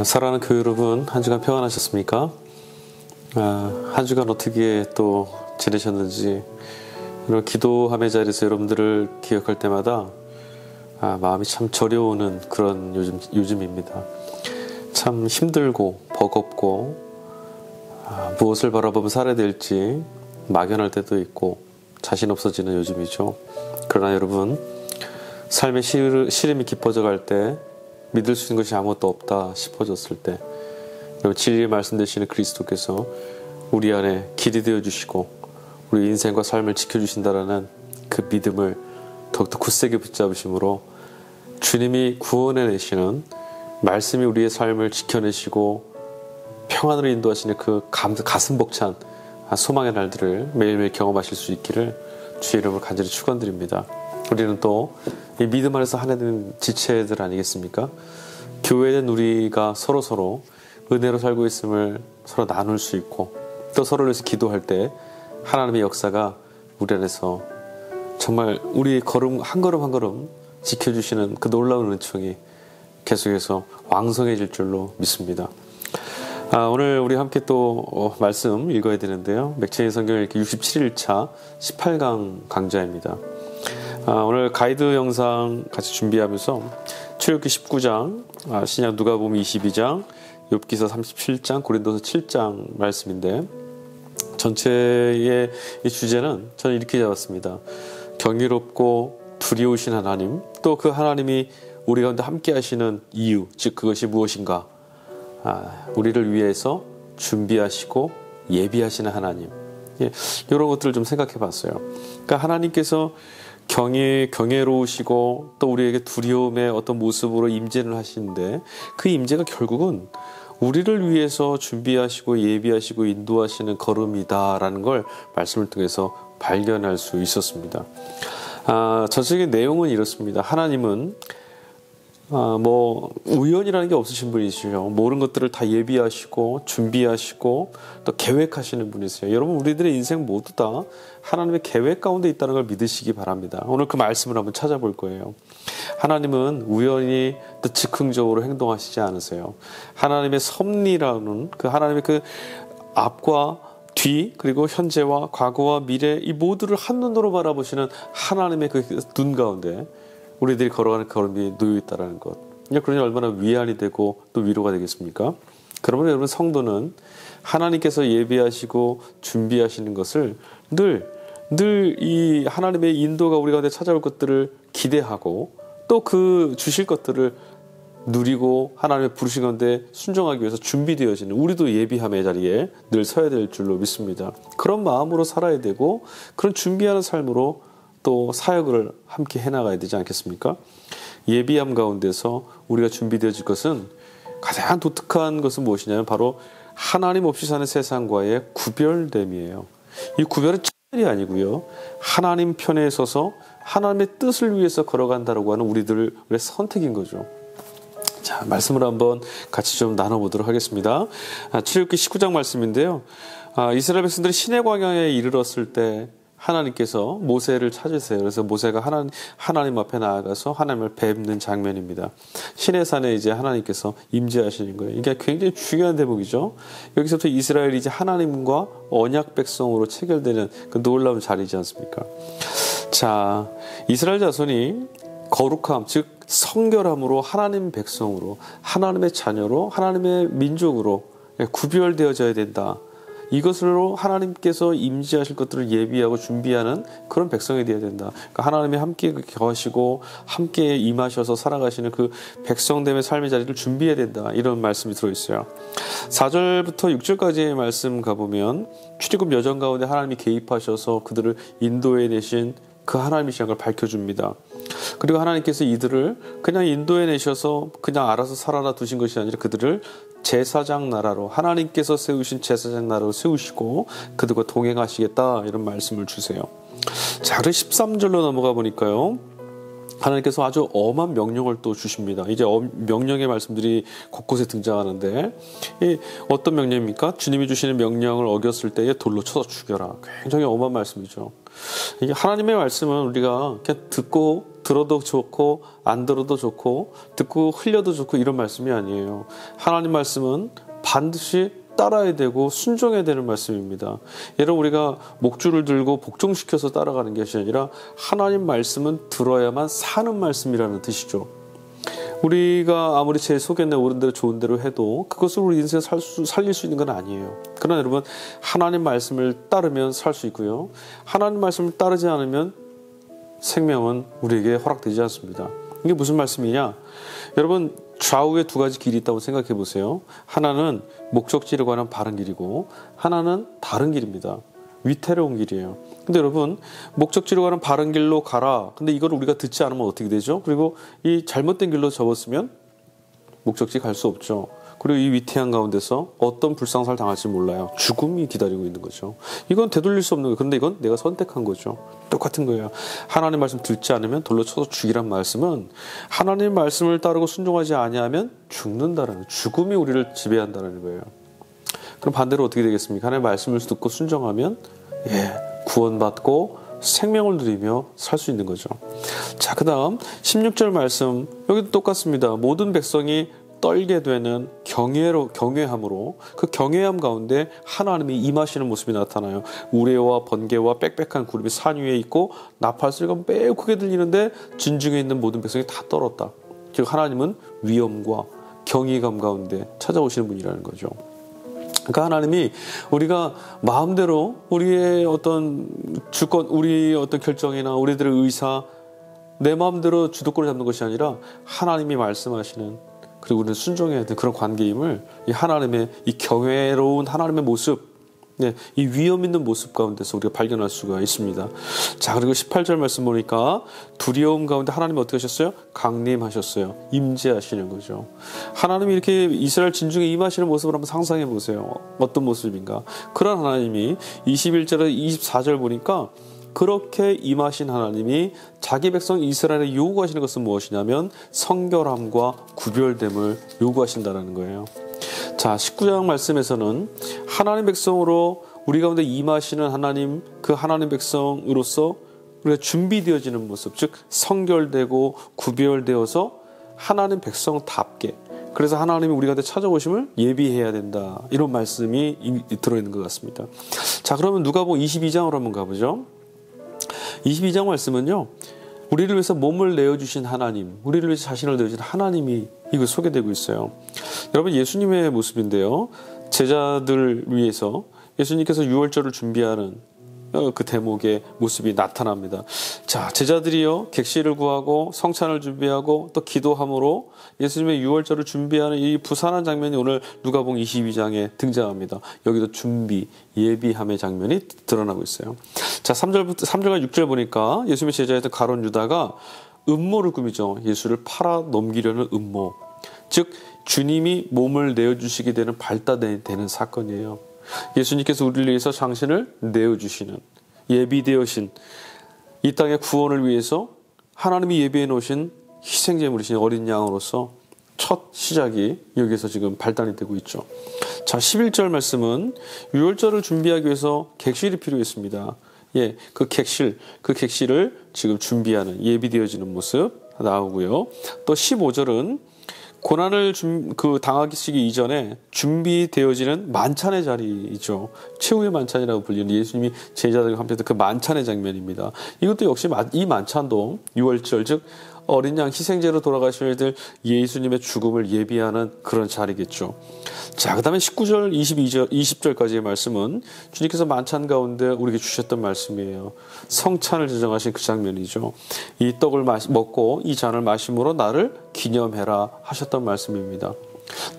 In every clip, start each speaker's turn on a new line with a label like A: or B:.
A: 사랑하는 교회 여러분, 한 주간 평안하셨습니까? 한 주간 어떻게 또 지내셨는지, 이런 기도함의 자리에서 여러분들을 기억할 때마다 마음이 참 저려오는 그런 요즘입니다. 참 힘들고 버겁고 무엇을 바라보면 살아야 될지 막연할 때도 있고 자신 없어지는 요즘이죠. 그러나 여러분, 삶의 시름이 깊어져 갈 때, 믿을 수 있는 것이 아무것도 없다 싶어졌을 때, 진리의 말씀 되시는 그리스도께서 우리 안에 길이 되어주시고 우리 인생과 삶을 지켜주신다라는 그 믿음을 더욱더 굳세게 붙잡으심으로 주님이 구원해내시는 말씀이 우리의 삶을 지켜내시고 평안으로 인도하시는 그 가슴 벅찬 소망의 날들을 매일매일 경험하실 수 있기를 주의 이름으로 간절히 축원드립니다. 우리는 또 이 믿음 안에서 하나 되는 지체들 아니겠습니까? 교회는 우리가 서로 은혜로 살고 있음을 서로 나눌 수 있고, 또 서로를 위해서 기도할 때 하나님의 역사가 우리 안에서 정말 우리의 걸음 한 걸음 지켜주시는 그 놀라운 은총이 계속해서 왕성해질 줄로 믿습니다. 오늘 우리 함께 또 말씀 읽어야 되는데요. 맥체인 성경 읽기 67일차 18강 강좌입니다. 오늘 가이드 영상 같이 준비하면서 출애굽기 19장, 신약 누가복음 22장, 욥기서 37장, 고린도서 7장 말씀인데, 전체의 이 주제는 저는 이렇게 잡았습니다. 경이롭고 두려우신 하나님, 또 그 하나님이 우리 가운데 함께 하시는 이유, 즉 그것이 무엇인가? 우리를 위해서 준비하시고 예비하시는 하나님. 이런 것들을 좀 생각해 봤어요. 그러니까 하나님께서 경외로우시고 또 우리에게 두려움의 어떤 모습으로 임재를 하시는데, 그 임재가 결국은 우리를 위해서 준비하시고 예비하시고 인도하시는 걸음이다라는 걸 말씀을 통해서 발견할 수 있었습니다. 전적인 내용은 이렇습니다. 하나님은 우연이라는 게 없으신 분이시죠. 모든 것들을 다 예비하시고 준비하시고 또 계획하시는 분이세요. 여러분, 우리들의 인생 모두 다 하나님의 계획 가운데 있다는 걸 믿으시기 바랍니다. 오늘 그 말씀을 한번 찾아볼 거예요. 하나님은 우연히 또 즉흥적으로 행동하시지 않으세요. 하나님의 섭리라는 그 하나님의 그 앞과 뒤, 그리고 현재와 과거와 미래, 이 모두를 한눈으로 바라보시는 하나님의 그 눈 가운데 우리들이 걸어가는 걸음이 놓여있다는 것. 그러니 얼마나 위안이 되고 또 위로가 되겠습니까? 그러면 여러분, 성도는 하나님께서 예비하시고 준비하시는 것을 늘 이 하나님의 인도가 우리 가운데 찾아올 것들을 기대하고, 또 그 주실 것들을 누리고 하나님의 부르신 가운데 순종하기 위해서 준비되어지는, 우리도 예비함의 자리에 늘 서야 될 줄로 믿습니다. 그런 마음으로 살아야 되고, 그런 준비하는 삶으로 또 사역을 함께 해나가야 되지 않겠습니까? 예비함 가운데서 우리가 준비되어질 것은, 가장 독특한 것은 무엇이냐면 바로 하나님 없이 사는 세상과의 구별됨이에요. 이 구별은 차별이 아니고요, 하나님 편에 서서 하나님의 뜻을 위해서 걸어간다고 하는 우리들의 선택인 거죠. 자, 말씀을 한번 같이 좀 나눠보도록 하겠습니다. 출애굽기 19장 말씀인데요. 이스라엘 백성들이 시내 광야에 이르렀을 때 하나님께서 모세를 찾으세요. 그래서 모세가 하나님 앞에 나아가서 하나님을 뵙는 장면입니다. 시내산에 이제 하나님께서 임재하시는 거예요. 이게 굉장히 중요한 대목이죠. 여기서부터 이스라엘이 이제 하나님과 언약 백성으로 체결되는 그 놀라운 자리지 않습니까? 자, 이스라엘 자손이 거룩함, 즉 성결함으로 하나님 백성으로, 하나님의 자녀로, 하나님의 민족으로 구별되어져야 된다. 이것으로 하나님께서 임재하실 것들을 예비하고 준비하는 그런 백성이 되어야 된다. 그러니까 하나님이 함께 거하시고 함께 임하셔서 살아가시는 그 백성됨의 삶의 자리를 준비해야 된다. 이런 말씀이 들어있어요. 4절부터 6절까지의 말씀 가보면 출애굽 여정 가운데 하나님이 개입하셔서 그들을 인도해내신 그 하나님이시라는 걸 밝혀줍니다. 그리고 하나님께서 이들을 그냥 인도해내셔서 그냥 알아서 살아나 두신 것이 아니라 그들을 제사장 나라로, 하나님께서 세우신 제사장 나라로 세우시고 그들과 동행하시겠다, 이런 말씀을 주세요. 자, 그래서 13절로 넘어가 보니까요, 하나님께서 아주 엄한 명령을 또 주십니다. 이제 명령의 말씀들이 곳곳에 등장하는데, 어떤 명령입니까? 주님이 주시는 명령을 어겼을 때에 돌로 쳐서 죽여라. 굉장히 엄한 말씀이죠. 이게 하나님의 말씀은 우리가 그냥 듣고 들어도 좋고 안 들어도 좋고 듣고 흘려도 좋고 이런 말씀이 아니에요. 하나님 말씀은 반드시 따라야 되고 순종해야 되는 말씀입니다. 여러분, 우리가 목줄을 들고 복종시켜서 따라가는 것이 아니라 하나님 말씀은 들어야만 사는 말씀이라는 뜻이죠. 우리가 아무리 제 속에 내 옳은 대로 좋은 대로 해도 그것을 우리 인생에 살릴 수 있는 건 아니에요. 그러나 여러분, 하나님 말씀을 따르면 살 수 있고요. 하나님 말씀을 따르지 않으면 생명은 우리에게 허락되지 않습니다. 이게 무슨 말씀이냐? 여러분, 좌우에 두 가지 길이 있다고 생각해 보세요. 하나는 목적지를 관한 바른 길이고 하나는 다른 길입니다. 위태로운 길이에요. 근데 여러분, 목적지로 가는 바른 길로 가라. 근데 이걸 우리가 듣지 않으면 어떻게 되죠? 그리고 이 잘못된 길로 접었으면 목적지 갈 수 없죠. 그리고 이 위태한 가운데서 어떤 불상사를 당할지 몰라요. 죽음이 기다리고 있는 거죠. 이건 되돌릴 수 없는 거예요. 그런데 이건 내가 선택한 거죠. 똑같은 거예요. 하나님 말씀 듣지 않으면 돌로 쳐서 죽이란 말씀은 하나님 말씀을 따르고 순종하지 아니하면 죽는다라는, 죽음이 우리를 지배한다는 거예요. 그럼 반대로 어떻게 되겠습니까? 하나님의 말씀을 듣고 순종하면 구원받고 생명을 누리며 살 수 있는 거죠. 자, 그 다음 16절 말씀, 여기도 똑같습니다. 모든 백성이 떨게 되는 경외함으로 그 경외함 가운데 하나님이 임하시는 모습이 나타나요. 우레와 번개와 빽빽한 구름이 산 위에 있고 나팔소리가 매우 크게 들리는데 진중에 있는 모든 백성이 다 떨었다. 즉 하나님은 위엄과 경외감 가운데 찾아오시는 분이라는 거죠. 그러니까 하나님이 우리가 마음대로 우리의 어떤 주권, 우리의 어떤 결정이나 우리들의 의사, 내 마음대로 주도권을 잡는 것이 아니라 하나님이 말씀하시는, 그리고 우리는 순종해야 되는 그런 관계임을 이 하나님의 이 경외로운 하나님의 모습, 이 위험 있는 모습 가운데서 우리가 발견할 수가 있습니다. 자, 그리고 18절 말씀 보니까 두려움 가운데 하나님이 어떻게 하셨어요? 강림하셨어요. 임재하시는 거죠. 하나님이 이렇게 이스라엘 진중에 임하시는 모습을 한번 상상해 보세요. 어떤 모습인가? 그런 하나님이 21절에서 24절 보니까 그렇게 임하신 하나님이 자기 백성 이스라엘에 요구하시는 것은 무엇이냐면 성결함과 구별됨을 요구하신다는 거예요. 자, 19장 말씀에서는 하나님 백성으로 우리 가운데 임하시는 하나님, 그 하나님 백성으로서 우리가 준비되어지는 모습, 즉 성결되고 구별되어서 하나님 백성답게, 그래서 하나님이 우리 가운데 찾아오심을 예비해야 된다, 이런 말씀이 들어있는 것 같습니다. 자, 그러면 누가복음 22장으로 한번 가보죠. 22장 말씀은요, 우리를 위해서 몸을 내어주신 하나님, 우리를 위해서 자신을 내어주신 하나님이 이거 소개되고 있어요. 여러분, 예수님의 모습인데요, 제자들 위해서 예수님께서 유월절을 준비하는 그 대목의 모습이 나타납니다. 자, 제자들이요, 객실을 구하고 성찬을 준비하고 또 기도함으로 예수님의 유월절을 준비하는 이 부산한 장면이 오늘 누가복음 22장에 등장합니다. 여기도 준비, 예비함의 장면이 드러나고 있어요. 자, 3절과 6절 보니까 예수님의 제자였던 가룟 유다가 음모를 꾸미죠. 예수를 팔아 넘기려는 음모. 즉 주님이 몸을 내어주시게 되는 발단되는 사건이에요. 예수님께서 우리를 위해서 당신을 내어주시는, 예비되어신 이 땅의 구원을 위해서 하나님이 예비해 놓으신 희생제물이신 어린 양으로서 첫 시작이 여기서 지금 발단이 되고 있죠. 자, 11절 말씀은 유월절을 준비하기 위해서 객실이 필요했습니다. 그 객실을 지금 준비하는, 예비되어지는 모습 나오고요. 또 15절은 고난을 당하시기 이전에 준비되어지는 만찬의 자리이죠. 최후의 만찬이라고 불리는 예수님이 제자들과 함께 했던 그 만찬의 장면입니다. 이것도 역시 이 만찬도 유월절, 즉 어린 양 희생제로 돌아가셔야 될 예수님의 죽음을 예비하는 그런 자리겠죠. 자, 그 다음에 19절, 20절까지의 말씀은 주님께서 만찬 가운데 우리에게 주셨던 말씀이에요. 성찬을 제정하신 그 장면이죠. 이 떡을 먹고 이 잔을 마심으로 나를 기념해라 하셨던 말씀입니다.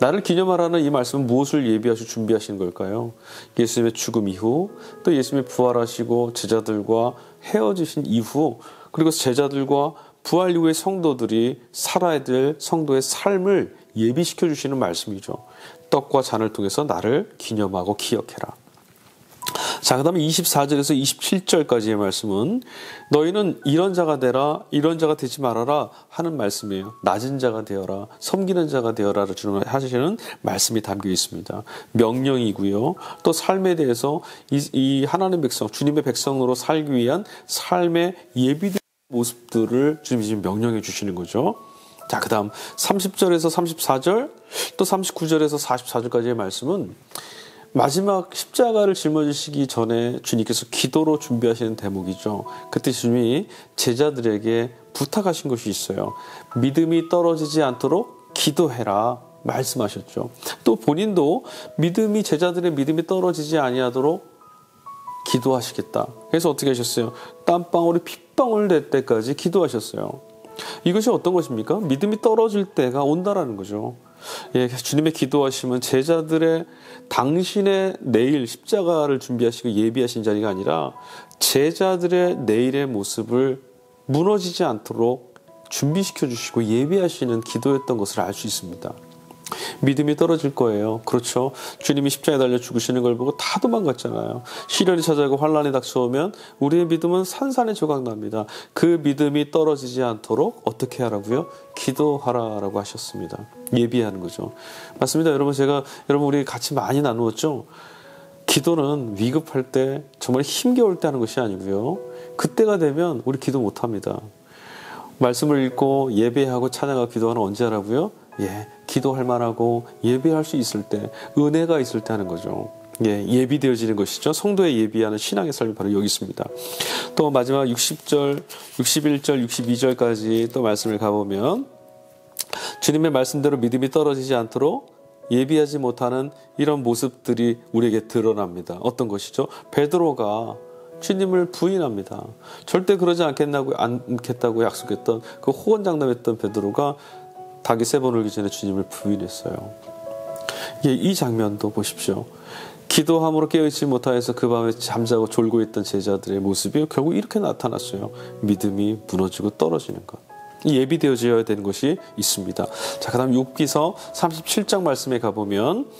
A: 나를 기념하라는 이 말씀은 무엇을 예비하시고 준비하시는 걸까요? 예수님의 죽음 이후, 또 예수님이 부활하시고 제자들과 헤어지신 이후, 그리고 제자들과 부활 이후의 성도들이 살아야 될 성도의 삶을 예비시켜 주시는 말씀이죠. 떡과 잔을 통해서 나를 기념하고 기억해라. 자, 그 다음에 24절에서 27절까지의 말씀은 너희는 이런 자가 되라, 이런 자가 되지 말아라 하는 말씀이에요. 낮은 자가 되어라, 섬기는 자가 되어라를 하시는 말씀이 담겨 있습니다. 명령이고요. 또 삶에 대해서 이 하나님 백성, 주님의 백성으로 살기 위한 삶의 예비들 모습들을 주님이 지금 명령해 주시는 거죠. 자, 그 다음 30절에서 34절 또 39절에서 44절까지의 말씀은 마지막 십자가를 짊어지시기 전에 주님께서 기도로 준비하시는 대목이죠. 그때 주님이 제자들에게 부탁하신 것이 있어요. 믿음이 떨어지지 않도록 기도해라 말씀하셨죠. 또 본인도 제자들의 믿음이 떨어지지 아니하도록 기도하시겠다. 그래서 어떻게 하셨어요? 땀방울이 핏방울 될 때까지 기도하셨어요. 이것이 어떤 것입니까? 믿음이 떨어질 때가 온다라는 거죠. 예, 주님의 기도하심은 제자들의 당신의 내일 십자가를 준비하시고 예비하신 자리가 아니라 제자들의 내일의 모습을 무너지지 않도록 준비시켜 주시고 예비하시는 기도였던 것을 알 수 있습니다. 믿음이 떨어질 거예요. 그렇죠. 주님이 십자가에 달려 죽으시는 걸 보고 다 도망갔잖아요. 시련이 찾아오고 환란이 닥쳐오면 우리의 믿음은 산산에 조각납니다. 그 믿음이 떨어지지 않도록 어떻게 하라고요? 기도하라라고 하셨습니다. 예비하는 거죠. 맞습니다. 여러분 우리 같이 많이 나누었죠. 기도는 위급할 때 정말 힘겨울 때 하는 것이 아니고요. 그때가 되면 우리 기도 못합니다. 말씀을 읽고 예배하고 찬양하고 기도하는 언제 하라고요? 기도할 만하고 예배할 수 있을 때, 은혜가 있을 때 하는 거죠. 예비되어지는 것이죠. 성도의 예비하는 신앙의 삶이 바로 여기 있습니다. 또 마지막 60절, 61절, 62절까지 또 말씀을 가보면 주님의 말씀대로 믿음이 떨어지지 않도록 예비하지 못하는 이런 모습들이 우리에게 드러납니다. 어떤 것이죠? 베드로가 주님을 부인합니다. 절대 그러지 않겠다고 약속했던 그 호언장담했던 베드로가 닭이 3번 울기 전에 주님을 부인했어요. 이 장면도 보십시오. 기도함으로 깨어있지 못하여서 그 밤에 잠자고 졸고 있던 제자들의 모습이 결국 이렇게 나타났어요. 믿음이 무너지고 떨어지는 것. 예비되어져야 되는 것이 있습니다. 자, 그 다음 욥기서 37장 말씀에 가보면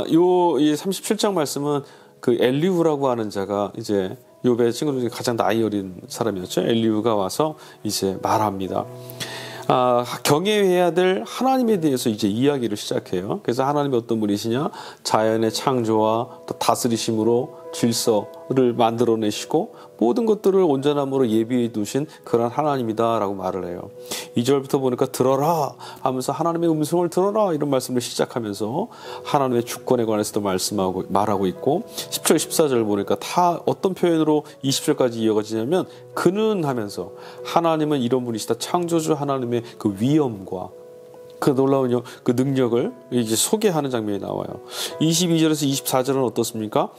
A: 이 37장 말씀은 그 엘리후라고 하는 자가 이제 욥의 친구들 중에 가장 나이 어린 사람이었죠. 엘리후가 와서 이제 말합니다. 경외해야 될 하나님에 대해서 이제 이야기를 시작해요. 그래서 하나님이 어떤 분이시냐? 자연의 창조와 또 다스리심으로 질서를 만들어내시고 모든 것들을 온전함으로 예비해 두신 그런 하나님이다라고 말을 해요. 2절부터 보니까 들어라 하면서 하나님의 음성을 들어라 이런 말씀을 시작하면서 하나님의 주권에 관해서도 말하고 있고 10절 14절 보니까 다 어떤 표현으로 20절까지 이어가지냐면 그는 하면서 하나님은 이런 분이시다. 창조주 하나님의 그 위엄과 그 놀라운 그 능력을 이제 소개하는 장면이 나와요. 22절에서 24절은 어떻습니까?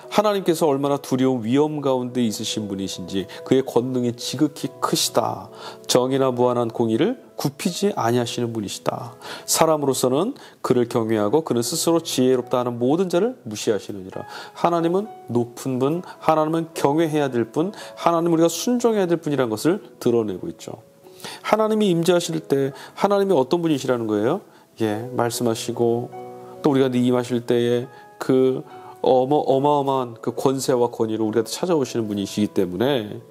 A: 하나님께서 얼마나 두려운 위험 가운데 있으신 분이신지 그의 권능이 지극히 크시다. 정의나 무한한 공의를 굽히지 아니하시는 분이시다. 사람으로서는 그를 경외하고 그는 스스로 지혜롭다 하는 모든 자를 무시하시느니라. 하나님은 높은 분, 하나님은 경외해야 될 분, 하나님은 우리가 순종해야 될 분이라는 것을 드러내고 있죠. 하나님이 임재하실 때 하나님이 어떤 분이시라는 거예요? 말씀하시고 또 우리가 임하실 때에 그 어마어마한 그 권세와 권위로 우리한테 찾아오시는 분이시기 때문에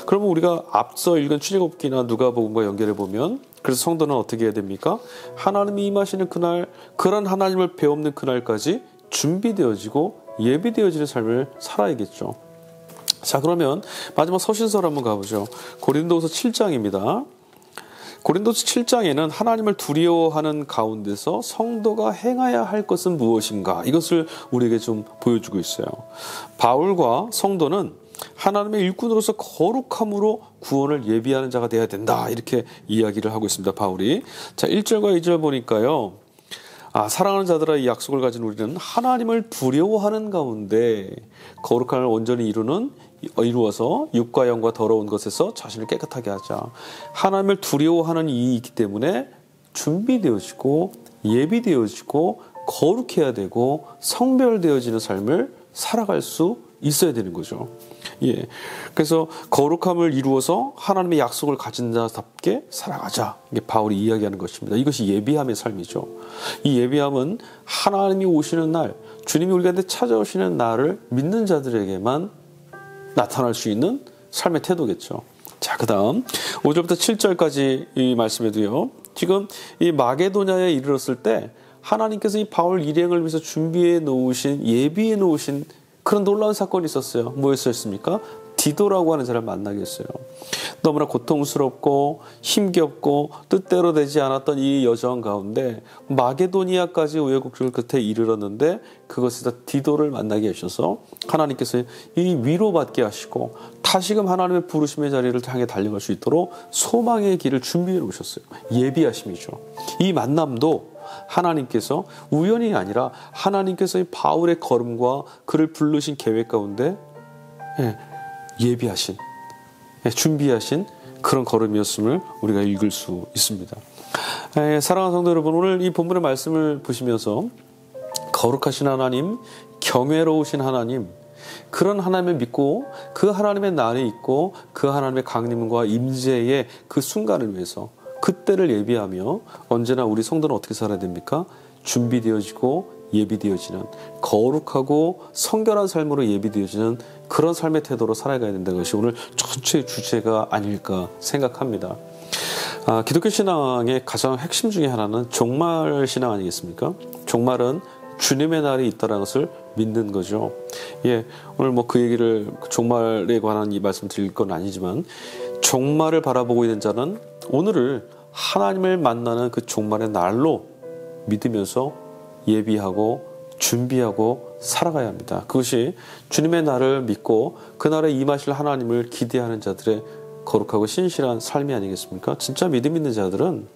A: 그러면 우리가 앞서 읽은 출애굽기나 누가복음과 연결해 보면 그래서 성도는 어떻게 해야 됩니까? 하나님이 임하시는 그날 그런 하나님을 배우는 그날까지 준비되어지고 예비되어지는 삶을 살아야겠죠. 자, 그러면 마지막 서신서를 한번 가보죠. 고린도후서 7장입니다. 고린도서 7장에는 하나님을 두려워하는 가운데서 성도가 행해야 할 것은 무엇인가 이것을 우리에게 좀 보여주고 있어요. 바울과 성도는 하나님의 일꾼으로서 거룩함으로 구원을 예비하는 자가 되어야 된다 이렇게 이야기를 하고 있습니다. 바울이. 자, 1절과 2절 보니까요. 사랑하는 자들아 이 약속을 가진 우리는 하나님을 두려워하는 가운데 거룩함을 온전히 이루어서 육과 영과 더러운 것에서 자신을 깨끗하게 하자. 하나님을 두려워하는 이익이 있기 때문에 준비되어지고 예비되어지고 거룩해야 되고 성별되어지는 삶을 살아갈 수 있어야 되는 거죠. 그래서 거룩함을 이루어서 하나님의 약속을 가진 자답게 살아가자. 이게 바울이 이야기하는 것입니다. 이것이 예비함의 삶이죠. 이 예비함은 하나님이 오시는 날, 주님이 우리한테 찾아오시는 날을 믿는 자들에게만 나타날 수 있는 삶의 태도겠죠. 자, 그 다음 5절부터 7절까지 이 말씀에도요. 지금 이 마게도냐에 이르렀을 때 하나님께서 이 바울 일행을 위해서 준비해 놓으신 예비해 놓으신 그런 놀라운 사건이 있었어요. 뭐였습니까? 디도라고 하는 사람을 만나게 했어요. 너무나 고통스럽고 힘겹고 뜻대로 되지 않았던 이 여정 가운데 마게도니아까지 우여곡절 끝에 이르렀는데 그것에서 디도를 만나게 하셔서 하나님께서 이 위로받게 하시고 다시금 하나님의 부르심의 자리를 향해 달려갈 수 있도록 소망의 길을 준비해 놓으셨어요. 예비하심이죠. 이 만남도 하나님께서 우연이 아니라 하나님께서 이 바울의 걸음과 그를 부르신 계획 가운데 예비하신, 준비하신 그런 걸음이었음을 우리가 읽을 수 있습니다. 사랑하는 성도 여러분, 오늘 이 본문의 말씀을 보시면서 거룩하신 하나님, 경외로우신 하나님, 그런 하나님을 믿고 그 하나님의 날이 있고 그 하나님의 강림과 임재의 그 순간을 위해서 그때를 예비하며 언제나 우리 성도는 어떻게 살아야 됩니까? 준비되어지고 예비되어지는 거룩하고 성결한 삶으로 예비되어지는 그런 삶의 태도로 살아가야 된다는 것이 오늘 전체의 주제가 아닐까 생각합니다. 기독교 신앙의 가장 핵심 중에 하나는 종말 신앙 아니겠습니까? 종말은 주님의 날이 있다는 것을 믿는 거죠. 오늘 그 얘기를 종말에 관한 이 말씀 드릴 건 아니지만 종말을 바라보고 있는 자는 오늘을 하나님을 만나는 그 종말의 날로 믿으면서 예비하고 준비하고 살아가야 합니다. 그것이 주님의 날을 믿고 그 날에 임하실 하나님을 기대하는 자들의 거룩하고 신실한 삶이 아니겠습니까? 진짜 믿음 있는 자들은,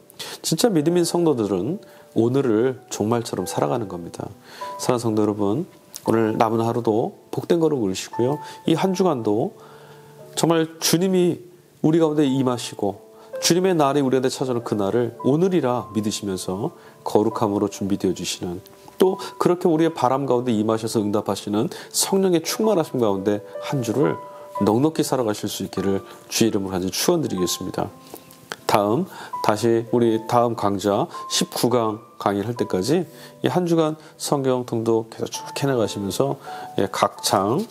A: 진짜 믿음 있는 성도들은 오늘을 종말처럼 살아가는 겁니다. 사랑하는 성도 여러분, 오늘 남은 하루도 복된 걸음 그르시고요. 이 한 주간도 정말 주님이 우리 가운데 임하시고 주님의 날이 우리한테 찾아오는 그 날을 오늘이라 믿으시면서 거룩함으로 준비되어 주시는, 또 그렇게 우리의 바람 가운데 임하셔서 응답하시는 성령의 충만하심 가운데 한 주를 넉넉히 살아가실 수 있기를 주의 이름으로 간절히 축원드리겠습니다. 다시 우리 다음 강좌 19강 강의를 할 때까지 이 한 주간 성경 통독 계속 쭉 해나가시면서 각 장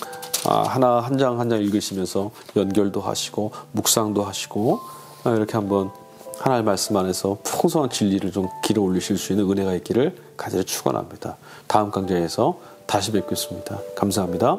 A: 하나 한 장 한 장 읽으시면서 연결도 하시고 묵상도 하시고 이렇게 한번 하나님의 말씀 안에서 풍성한 진리를 좀 길어 올리실 수 있는 은혜가 있기를 간절히 축원합니다. 다음 강좌에서 다시 뵙겠습니다. 감사합니다.